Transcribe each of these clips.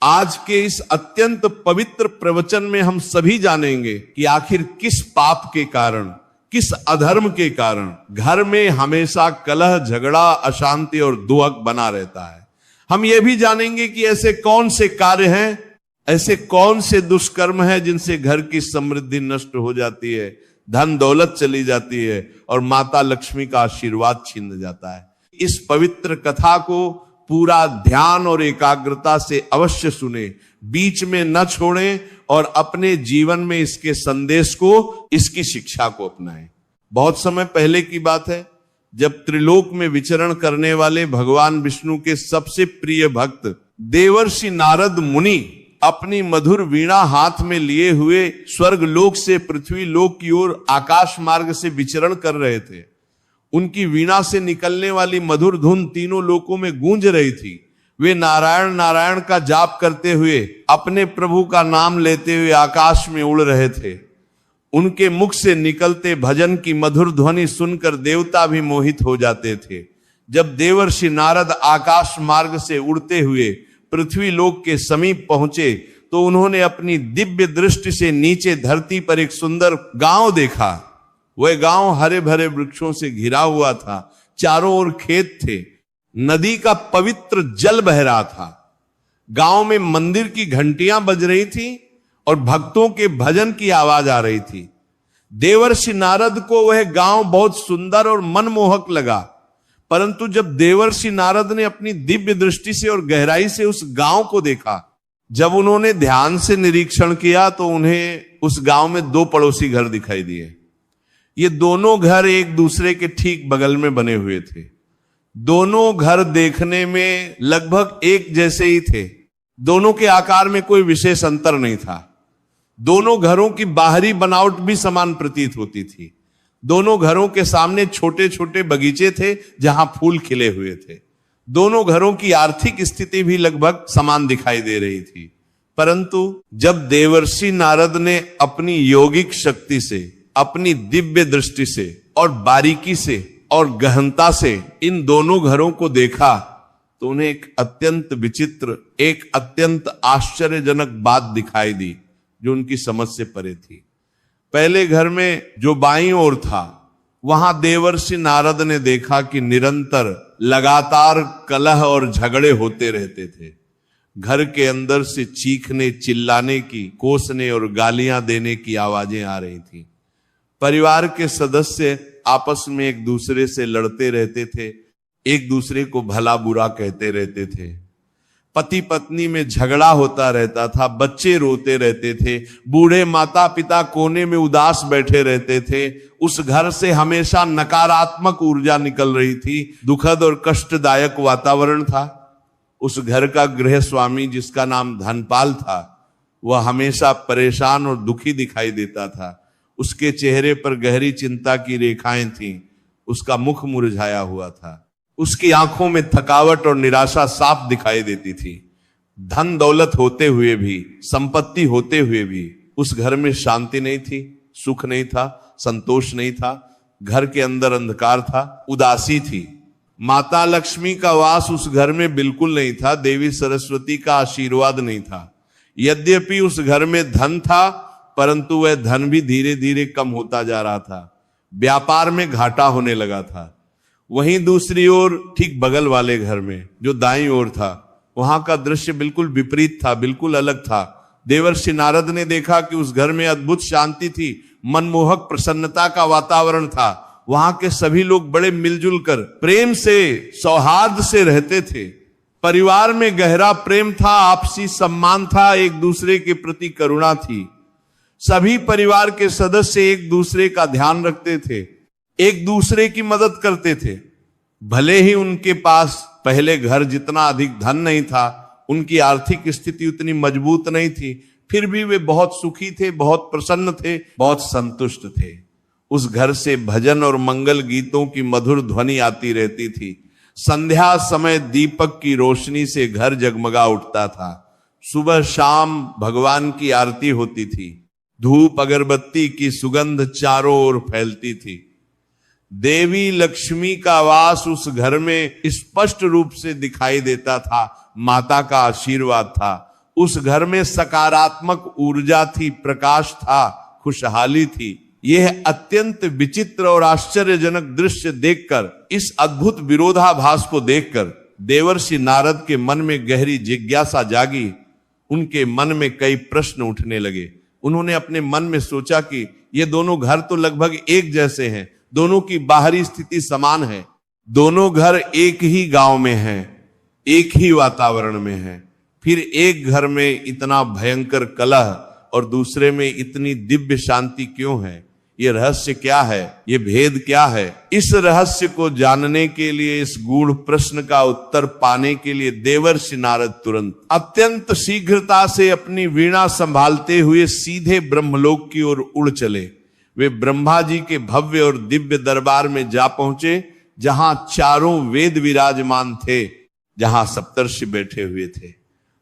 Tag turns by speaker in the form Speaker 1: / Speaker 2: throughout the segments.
Speaker 1: आज के इस अत्यंत पवित्र प्रवचन में हम सभी जानेंगे कि आखिर किस पाप के कारण, किस अधर्म के कारण घर में हमेशा कलह, झगड़ा, अशांति और दुहक बना रहता है। हम ये भी जानेंगे कि ऐसे कौन से कार्य हैं, ऐसे कौन से दुष्कर्म हैं जिनसे घर की समृद्धि नष्ट हो जाती है, धन दौलत चली जाती है और माता लक्ष्मी का आशीर्वाद छीन जाता है। इस पवित्र कथा को पूरा ध्यान और एकाग्रता से अवश्य सुने, बीच में न छोड़ें और अपने जीवन में इसके संदेश को, इसकी शिक्षा को अपनाएं। बहुत समय पहले की बात है, जब त्रिलोक में विचरण करने वाले भगवान विष्णु के सबसे प्रिय भक्त देवर्षि नारद मुनि अपनी मधुर वीणा हाथ में लिए हुए स्वर्ग लोक से पृथ्वी लोक की ओर आकाश मार्ग से विचरण कर रहे थे। उनकी वीणा से निकलने वाली मधुर धुन तीनों लोकों में गूंज रही थी। वे नारायण नारायण का जाप करते हुए, अपने प्रभु का नाम लेते हुए आकाश में उड़ रहे थे। उनके मुख से निकलते भजन की मधुर ध्वनि सुनकर देवता भी मोहित हो जाते थे। जब देवर्षि नारद आकाश मार्ग से उड़ते हुए पृथ्वी लोक के समीप पहुंचे तो उन्होंने अपनी दिव्य दृष्टि से नीचे धरती पर एक सुंदर गांव देखा। वह गांव हरे भरे वृक्षों से घिरा हुआ था, चारों ओर खेत थे, नदी का पवित्र जल बह रहा था। गांव में मंदिर की घंटियां बज रही थी और भक्तों के भजन की आवाज आ रही थी। देवर्षि नारद को वह गांव बहुत सुंदर और मनमोहक लगा, परंतु जब देवर्षि नारद ने अपनी दिव्य दृष्टि से और गहराई से उस गांव को देखा, जब उन्होंने ध्यान से निरीक्षण किया तो उन्हें उस गांव में दो पड़ोसी घर दिखाई दिए। ये दोनों घर एक दूसरे के ठीक बगल में बने हुए थे। दोनों घर देखने में लगभग एक जैसे ही थे। दोनों के आकार में कोई विशेष अंतर नहीं था। दोनों घरों की बाहरी बनावट भी समान प्रतीत होती थी। दोनों घरों के सामने छोटे छोटे बगीचे थे जहां फूल खिले हुए थे। दोनों घरों की आर्थिक स्थिति भी लगभग समान दिखाई दे रही थी। परंतु जब देवर्षि नारद ने अपनी योगिक शक्ति से, अपनी दिव्य दृष्टि से और बारीकी से और गहनता से इन दोनों घरों को देखा तो उन्हें एक अत्यंत विचित्र, एक अत्यंत आश्चर्यजनक बात दिखाई दी जो उनकी समझ से परे थी। पहले घर में जो बाईं ओर था, वहां देवर्षि नारद ने देखा कि निरंतर लगातार कलह और झगड़े होते रहते थे। घर के अंदर से चीखने, चिल्लाने की, कोसने और गालियां देने की आवाजें आ रही थी। परिवार के सदस्य आपस में एक दूसरे से लड़ते रहते थे, एक दूसरे को भला बुरा कहते रहते थे। पति पत्नी में झगड़ा होता रहता था, बच्चे रोते रहते थे, बूढ़े माता पिता कोने में उदास बैठे रहते थे। उस घर से हमेशा नकारात्मक ऊर्जा निकल रही थी, दुखद और कष्टदायक वातावरण था। उस घर का गृह स्वामी, जिसका नाम धनपाल था, वह हमेशा परेशान और दुखी दिखाई देता था। उसके चेहरे पर गहरी चिंता की रेखाएं थीं, उसका मुख मुरझाया हुआ था, उसकी आंखों में थकावट और निराशा साफ दिखाई देती थी। धन दौलत होते हुए भी, संपत्ति होते हुए भी उस घर में शांति नहीं थी, सुख नहीं था, संतोष नहीं था। घर के अंदर अंधकार था, उदासी थी। माता लक्ष्मी का वास उस घर में बिल्कुल नहीं था, देवी सरस्वती का आशीर्वाद नहीं था। यद्यपि उस घर में धन था, परंतु वह धन भी धीरे धीरे कम होता जा रहा था। व्यापार में घाटा होने लगा था। वहीं दूसरी ओर ठीक बगल वाले घर में, जो दाईं ओर था, वहां का दृश्य बिल्कुल विपरीत था, बिल्कुल अलग था। देवर्षि नारद ने देखा कि उस घर में अद्भुत शांति थी, मनमोहक प्रसन्नता का वातावरण था। वहां के सभी लोग बड़े मिलजुल कर प्रेम से, सौहार्द से रहते थे। परिवार में गहरा प्रेम था, आपसी सम्मान था, एक दूसरे के प्रति करुणा थी। सभी परिवार के सदस्य एक दूसरे का ध्यान रखते थे, एक दूसरे की मदद करते थे। भले ही उनके पास पहले घर जितना अधिक धन नहीं था, उनकी आर्थिक स्थिति उतनी मजबूत नहीं थी, फिर भी वे बहुत सुखी थे, बहुत प्रसन्न थे, बहुत संतुष्ट थे। उस घर से भजन और मंगल गीतों की मधुर ध्वनि आती रहती थी। संध्या समय दीपक की रोशनी से घर जगमगा उठता था। सुबह शाम भगवान की आरती होती थी। धूप अगरबत्ती की सुगंध चारों ओर फैलती थी। देवी लक्ष्मी का वास उस घर में स्पष्ट रूप से दिखाई देता था। माता का आशीर्वाद था। उस घर में सकारात्मक ऊर्जा थी, प्रकाश था, खुशहाली थी। यह अत्यंत विचित्र और आश्चर्यजनक दृश्य देखकर, इस अद्भुत विरोधाभास को देखकर देवर्षि नारद के मन में गहरी जिज्ञासा जागी। उनके मन में कई प्रश्न उठने लगे। उन्होंने अपने मन में सोचा कि ये दोनों घर तो लगभग एक जैसे हैं, दोनों की बाहरी स्थिति समान है, दोनों घर एक ही गांव में हैं, एक ही वातावरण में हैं, फिर एक घर में इतना भयंकर कलह और दूसरे में इतनी दिव्य शांति क्यों है? ये रहस्य क्या है? ये भेद क्या है? इस रहस्य को जानने के लिए, इस गूढ़ प्रश्न का उत्तर पाने के लिए देवर्षि नारद तुरंत अत्यंत शीघ्रता से अपनी वीणा संभालते हुए सीधे ब्रह्मलोक की ओर उड़ चले। वे ब्रह्मा जी के भव्य और दिव्य दरबार में जा पहुंचे, जहां चारों वेद विराजमान थे, जहां सप्तर्षि बैठे हुए थे।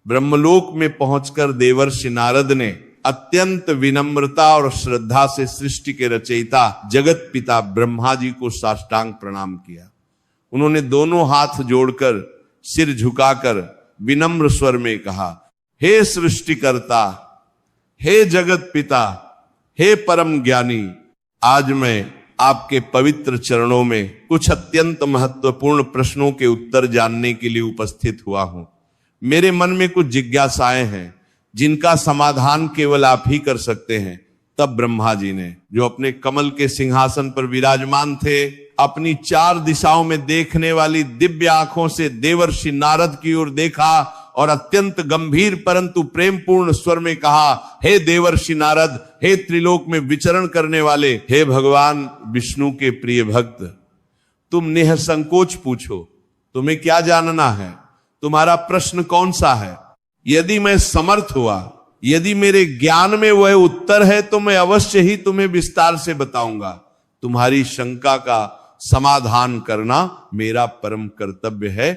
Speaker 1: ब्रह्मलोक में पहुंचकर देवर्षि नारद ने अत्यंत विनम्रता और श्रद्धा से सृष्टि के रचयिता जगत पिता ब्रह्मा जी को साष्टांग प्रणाम किया। उन्होंने दोनों हाथ जोड़कर, सिर झुकाकर विनम्र स्वर में कहा, हे सृष्टिकर्ता, हे जगत पिता, हे परम ज्ञानी, आज मैं आपके पवित्र चरणों में कुछ अत्यंत महत्वपूर्ण प्रश्नों के उत्तर जानने के लिए उपस्थित हुआ हूं। मेरे मन में कुछ जिज्ञासाएं हैं जिनका समाधान केवल आप ही कर सकते हैं। तब ब्रह्मा जी ने, जो अपने कमल के सिंहासन पर विराजमान थे, अपनी चार दिशाओं में देखने वाली दिव्य आंखों से देवर्षि नारद की ओर देखा और अत्यंत गंभीर परंतु प्रेमपूर्ण स्वर में कहा, हे देवर्षि नारद, हे त्रिलोक में विचरण करने वाले, हे भगवान विष्णु के प्रिय भक्त, तुम निःसंकोच पूछो, तुम्हें क्या जानना है? तुम्हारा प्रश्न कौन सा है? यदि मैं समर्थ हुआ, यदि मेरे ज्ञान में वह उत्तर है, तो मैं अवश्य ही तुम्हें विस्तार से बताऊंगा। तुम्हारी शंका का समाधान करना मेरा परम कर्तव्य है।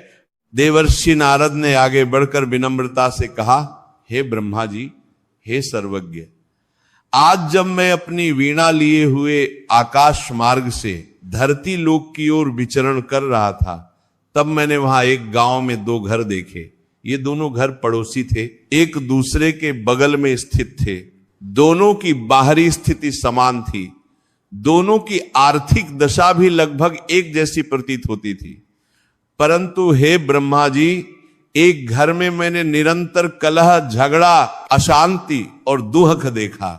Speaker 1: देवर्षि नारद ने आगे बढ़कर विनम्रता से कहा, हे ब्रह्मा जी, हे सर्वज्ञ, आज जब मैं अपनी वीणा लिए हुए आकाश मार्ग से धरती लोक की ओर विचरण कर रहा था, तब मैंने वहां एक गांव में दो घर देखे। ये दोनों घर पड़ोसी थे, एक दूसरे के बगल में स्थित थे। दोनों की बाहरी स्थिति समान थी, दोनों की आर्थिक दशा भी लगभग एक जैसी प्रतीत होती थी। परंतु हे ब्रह्मा जी, एक घर में मैंने निरंतर कलह, झगड़ा, अशांति और दुख देखा।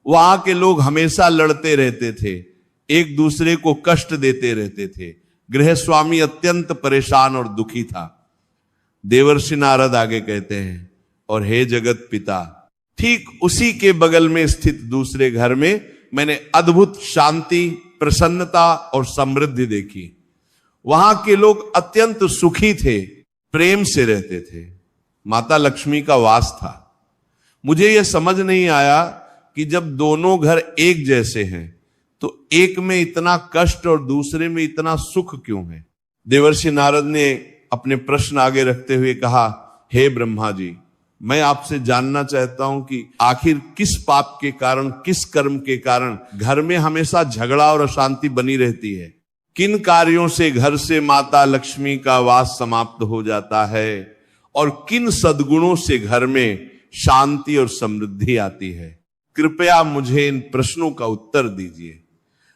Speaker 1: वहां के लोग हमेशा लड़ते रहते थे, एक दूसरे को कष्ट देते रहते थे। गृहस्वामी अत्यंत परेशान और दुखी था। देवर्षि नारद आगे कहते हैं, और हे जगत पिता, ठीक उसी के बगल में स्थित दूसरे घर में मैंने अद्भुत शांति, प्रसन्नता और समृद्धि देखी। वहां के लोग अत्यंत सुखी थे, प्रेम से रहते थे, माता लक्ष्मी का वास था। मुझे यह समझ नहीं आया कि जब दोनों घर एक जैसे हैं तो एक में इतना कष्ट और दूसरे में इतना सुख क्यों है? देवर्षि नारद ने अपने प्रश्न आगे रखते हुए कहा, हे ब्रह्मा जी, मैं आपसे जानना चाहता हूं कि आखिर किस पाप के कारण, किस कर्म के कारण घर में हमेशा झगड़ा और अशांति बनी रहती है? किन कार्यों से घर से माता लक्ष्मी का वास समाप्त हो जाता है और किन सद्गुणों से घर में शांति और समृद्धि आती है? कृपया मुझे इन प्रश्नों का उत्तर दीजिए।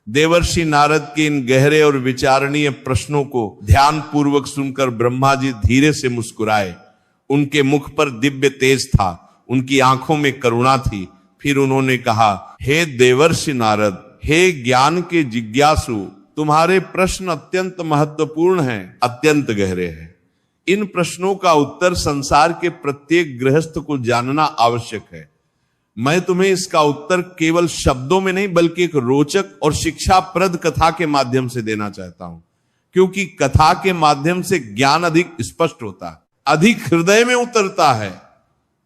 Speaker 1: देवर्षि नारद के इन गहरे और विचारणीय प्रश्नों को ध्यान पूर्वक सुनकर ब्रह्मा जी धीरे से मुस्कुराए। उनके मुख पर दिव्य तेज था, उनकी आंखों में करुणा थी। फिर उन्होंने कहा, हे देवर्षि नारद, हे ज्ञान के जिज्ञासु, तुम्हारे प्रश्न अत्यंत महत्वपूर्ण हैं, अत्यंत गहरे हैं। इन प्रश्नों का उत्तर संसार के प्रत्येक गृहस्थ को जानना आवश्यक है। मैं तुम्हें इसका उत्तर केवल शब्दों में नहीं, बल्कि एक रोचक और शिक्षाप्रद कथा के माध्यम से देना चाहता हूं, क्योंकि कथा के माध्यम से ज्ञान अधिक स्पष्ट होता है, अधिक हृदय में उतरता है।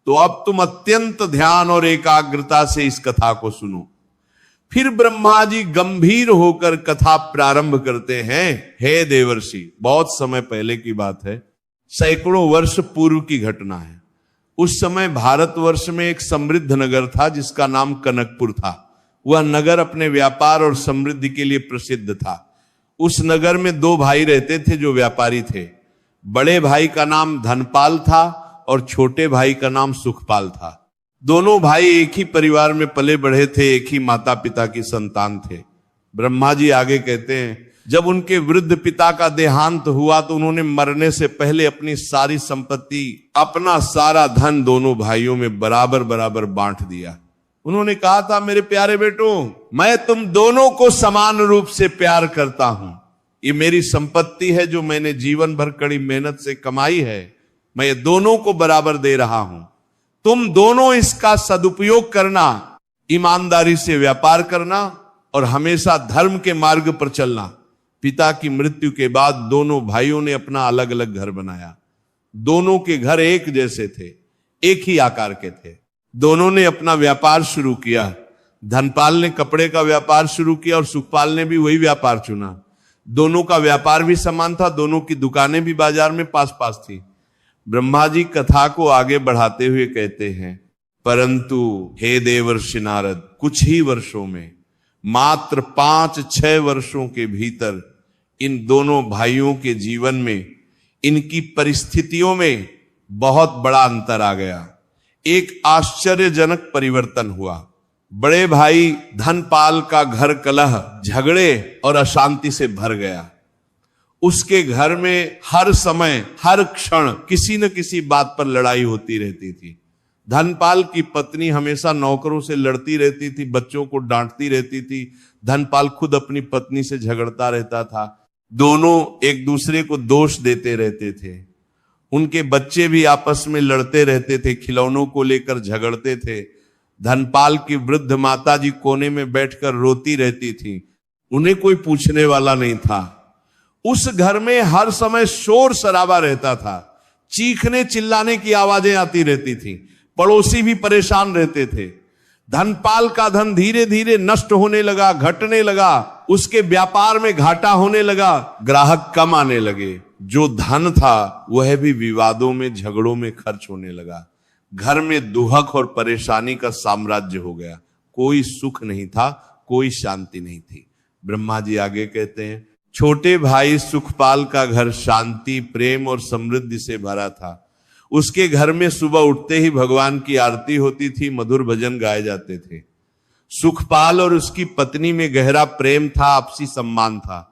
Speaker 1: तो अब तुम अत्यंत ध्यान और एकाग्रता से इस कथा को सुनो। फिर ब्रह्मा जी गंभीर होकर कथा प्रारंभ करते हैं। हे देवर्षि, बहुत समय पहले की बात है, सैकड़ों वर्ष पूर्व की घटना है। उस समय भारतवर्ष में एक समृद्ध नगर था जिसका नाम कनकपुर था। वह नगर अपने व्यापार और समृद्धि के लिए प्रसिद्ध था। उस नगर में दो भाई रहते थे जो व्यापारी थे। बड़े भाई का नाम धनपाल था और छोटे भाई का नाम सुखपाल था। दोनों भाई एक ही परिवार में पले बढ़े थे, एक ही माता पिता की संतान थे। ब्रह्मा जी आगे कहते हैं, जब उनके वृद्ध पिता का देहांत हुआ तो उन्होंने मरने से पहले अपनी सारी संपत्ति, अपना सारा धन दोनों भाइयों में बराबर बराबर बांट दिया। उन्होंने कहा था, मेरे प्यारे बेटों, मैं तुम दोनों को समान रूप से प्यार करता हूं। ये मेरी संपत्ति है जो मैंने जीवन भर कड़ी मेहनत से कमाई है, मैं ये दोनों को बराबर दे रहा हूं। तुम दोनों इसका सदुपयोग करना, ईमानदारी से व्यापार करना और हमेशा धर्म के मार्ग पर चलना। पिता की मृत्यु के बाद दोनों भाइयों ने अपना अलग अलग घर बनाया। दोनों के घर एक जैसे थे, एक ही आकार के थे। दोनों ने अपना व्यापार शुरू किया। धनपाल ने कपड़े का व्यापार शुरू किया और सुखपाल ने भी वही व्यापार चुना। दोनों का व्यापार भी समान था, दोनों की दुकानें भी बाजार में पास पास थी। ब्रह्मा जी कथा को आगे बढ़ाते हुए कहते हैं, परंतु हे देवर्षि नारद, कुछ ही वर्षों में, मात्र 5-6 वर्षों के भीतर इन दोनों भाइयों के जीवन में, इनकी परिस्थितियों में बहुत बड़ा अंतर आ गया। एक आश्चर्यजनक परिवर्तन हुआ। बड़े भाई धनपाल का घर कलह, झगड़े और अशांति से भर गया। उसके घर में हर समय, हर क्षण किसी न किसी बात पर लड़ाई होती रहती थी। धनपाल की पत्नी हमेशा नौकरों से लड़ती रहती थी, बच्चों को डांटती रहती थी। धनपाल खुद अपनी पत्नी से झगड़ता रहता था। दोनों एक दूसरे को दोष देते रहते थे। उनके बच्चे भी आपस में लड़ते रहते थे, खिलौनों को लेकर झगड़ते थे। धनपाल की वृद्ध माताजी कोने में बैठकर रोती रहती थी, उन्हें कोई पूछने वाला नहीं था। उस घर में हर समय शोर शराबा रहता था, चीखने चिल्लाने की आवाजें आती रहती थी, पड़ोसी भी परेशान रहते थे। धनपाल का धन धीरे धीरे नष्ट होने लगा, घटने लगा, उसके व्यापार में घाटा होने लगा, ग्राहक कम आने लगे। जो धन था वह भी विवादों में, झगड़ों में खर्च होने लगा। घर में दुहक और परेशानी का साम्राज्य हो गया। कोई सुख नहीं था, कोई शांति नहीं थी। ब्रह्मा जी आगे कहते हैं, छोटे भाई सुखपाल का घर शांति, प्रेम और समृद्धि से भरा था। उसके घर में सुबह उठते ही भगवान की आरती होती थी, मधुर भजन गाए जाते थे। सुखपाल और उसकी पत्नी में गहरा प्रेम था, आपसी सम्मान था।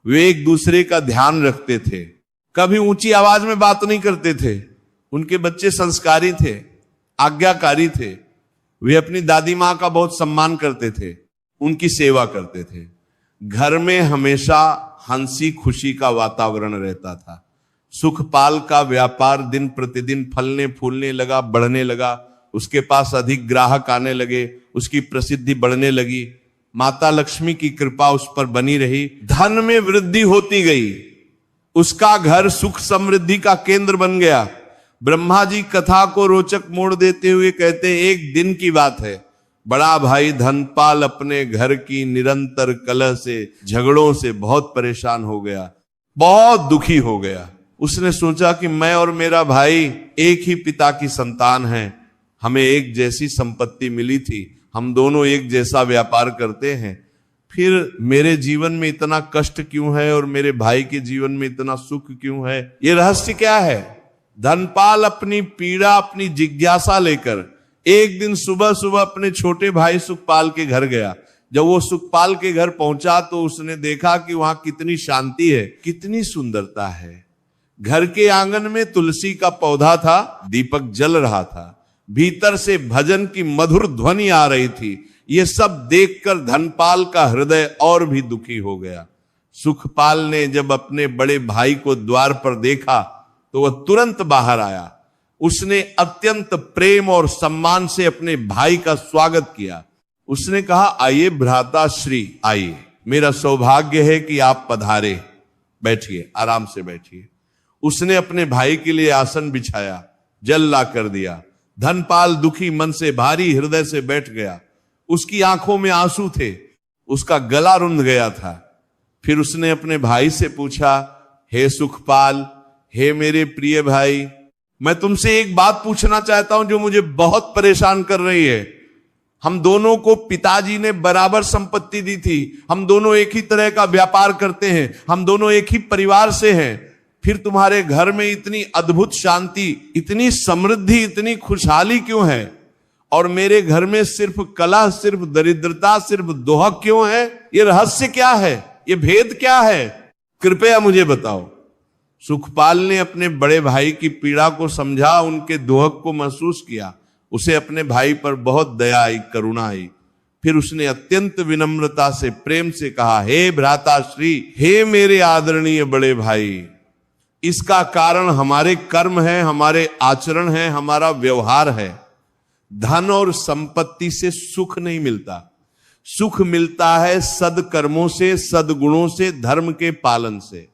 Speaker 1: वे एक दूसरे का ध्यान रखते थे, कभी ऊंची आवाज में बात नहीं करते थे। उनके बच्चे संस्कारी थे, आज्ञाकारी थे। वे अपनी दादी माँ का बहुत सम्मान करते थे, उनकी सेवा करते थे। घर में हमेशा हंसी खुशी का वातावरण रहता था। सुखपाल का व्यापार दिन प्रतिदिन फलने फूलने लगा, बढ़ने लगा। उसके पास अधिक ग्राहक आने लगे, उसकी प्रसिद्धि बढ़ने लगी। माता लक्ष्मी की कृपा उस पर बनी रही। धन में वृद्धि होती गई। उसका घर सुख समृद्धि का केंद्र बन गया। ब्रह्मा जी कथा को रोचक मोड़ देते हुए कहते, एक दिन की बात है, बड़ा भाई धनपाल अपने घर की निरंतर कलह से, झगड़ों से बहुत परेशान हो गया, बहुत दुखी हो गया। उसने सोचा कि मैं और मेरा भाई एक ही पिता की संतान हैं, हमें एक जैसी संपत्ति मिली थी, हम दोनों एक जैसा व्यापार करते हैं, फिर मेरे जीवन में इतना कष्ट क्यों है और मेरे भाई के जीवन में इतना सुख क्यों है? ये रहस्य क्या है? धनपाल अपनी पीड़ा, अपनी जिज्ञासा लेकर एक दिन सुबह सुबह अपने छोटे भाई सुखपाल के घर गया। जब वो सुखपाल के घर पहुंचा तो उसने देखा कि वहां कितनी शांति है, कितनी सुंदरता है। घर के आंगन में तुलसी का पौधा था, दीपक जल रहा था, भीतर से भजन की मधुर ध्वनि आ रही थी। ये सब देखकर धनपाल का हृदय और भी दुखी हो गया। सुखपाल ने जब अपने बड़े भाई को द्वार पर देखा तो वह तुरंत बाहर आया। उसने अत्यंत प्रेम और सम्मान से अपने भाई का स्वागत किया। उसने कहा, आइए भ्राता श्री, आइए, मेरा सौभाग्य है कि आप पधारे, बैठिए, आराम से बैठिए। उसने अपने भाई के लिए आसन बिछाया, जल ला कर दिया। धनपाल दुखी मन से, भारी हृदय से बैठ गया। उसकी आंखों में आंसू थे, उसका गला रुंध गया था। फिर उसने अपने भाई से पूछा, हे सुखपाल, हे मेरे प्रिय भाई, मैं तुमसे एक बात पूछना चाहता हूं जो मुझे बहुत परेशान कर रही है। हम दोनों को पिताजी ने बराबर संपत्ति दी थी, हम दोनों एक ही तरह का व्यापार करते हैं, हम दोनों एक ही परिवार से हैं, फिर तुम्हारे घर में इतनी अद्भुत शांति, इतनी समृद्धि, इतनी खुशहाली क्यों है? और मेरे घर में सिर्फ कलह, सिर्फ दरिद्रता, सिर्फ दोहक क्यों है? ये रहस्य क्या है? ये भेद क्या है? कृपया मुझे बताओ। सुखपाल ने अपने बड़े भाई की पीड़ा को समझा, उनके दोहक को महसूस किया। उसे अपने भाई पर बहुत दया आई, करुणा आई। फिर उसने अत्यंत विनम्रता से, प्रेम से कहा, हे भ्राताश्री, हे मेरे आदरणीय बड़े भाई, इसका कारण हमारे कर्म है, हमारे आचरण है, हमारा व्यवहार है। धन और संपत्ति से सुख नहीं मिलता। सुख मिलता है सदकर्मों से, सदगुणों से, धर्म के पालन से।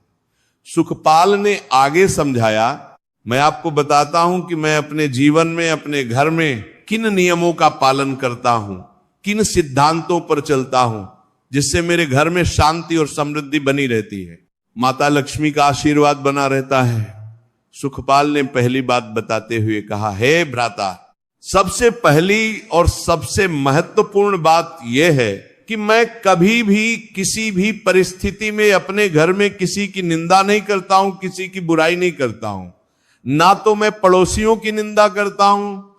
Speaker 1: सुखपाल ने आगे समझाया, मैं आपको बताता हूं कि मैं अपने जीवन में, अपने घर में किन नियमों का पालन करता हूं, किन सिद्धांतों पर चलता हूं, जिससे मेरे घर में शांति और समृद्धि बनी रहती है, माता लक्ष्मी का आशीर्वाद बना रहता है। सुखपाल ने पहली बात बताते हुए कहा, हे भ्राता, सबसे पहली और सबसे महत्वपूर्ण बात यह है कि मैं कभी भी किसी भी परिस्थिति में अपने घर में किसी की निंदा नहीं करता हूं, किसी की बुराई नहीं करता हूं। ना तो मैं पड़ोसियों की निंदा करता हूं,